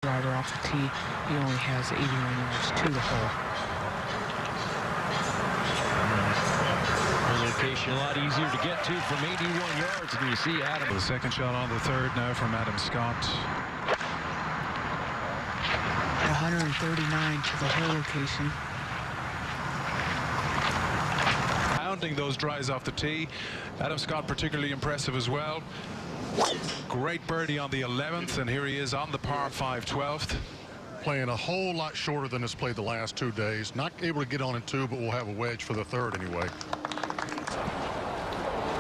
Driver off the tee, he only has 81 yards to the hole. The location a lot easier to get to from 81 yards. And you see Adam. The second shot on the third now from Adam Scott. 139 to the hole location. Pounding those drives off the tee. Adam Scott particularly impressive as well. Great birdie on the 11th, and here he is on the par 5 12th. Playing a whole lot shorter than has played the last 2 days. Not able to get on in 2, but we'll have a wedge for the 3rd anyway.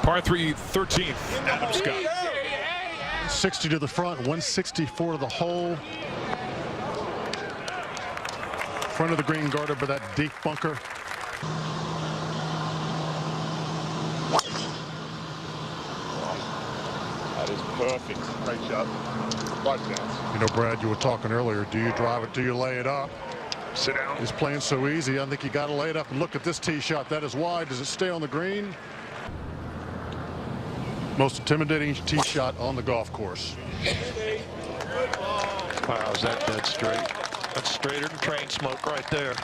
Par 3 13th, Adam Scott. 60 to the front, 164 to the hole. Front of the green guarded by that deep bunker. That is perfect. Great shot. Right dance. You know, Brad, you were talking earlier. Do you drive it? Do you lay it up? Sit down. He's playing so easy. I think you got to lay it up and look at this tee shot. That is wide. Does it stay on the green? Most intimidating tee shot on the golf course. Wow, is that dead straight? That's straighter than train smoke right there.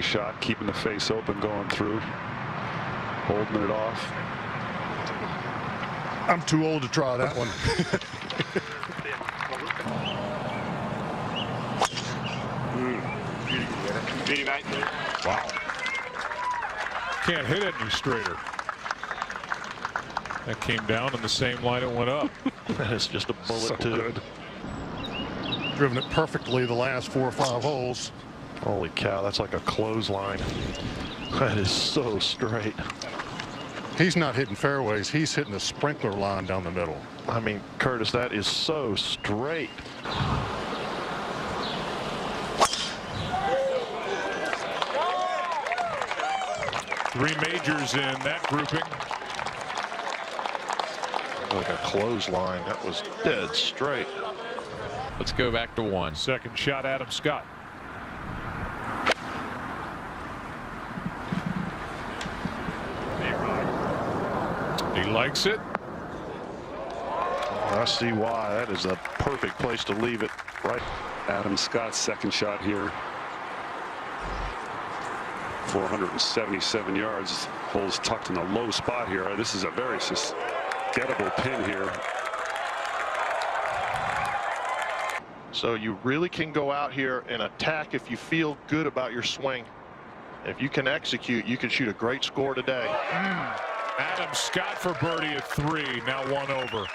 Shot, keeping the face open, going through, holding it off. I'm too old to try that one. Wow. Can't hit it any straighter. That came down in the same line it went up. That is just a bullet So too. good. Driven it perfectly the last 4 or 5 holes. Holy cow, that's like a clothesline. That is so straight. He's not hitting fairways. He's hitting a sprinkler line down the middle. I mean, Curtis, that is so straight. 3 majors in that grouping. Like a clothesline. That was dead straight. Let's go back to 1. Second shot, Adam Scott. He likes it. I see why. That is the perfect place to leave it. Right. Adam Scott's second shot here. 477 yards. Hole's tucked in a low spot here. This is a very gettable pin here. So you really can go out here and attack if you feel good about your swing. If you can execute, you can shoot a great score today. Adam Scott for birdie at 3, now 1 over.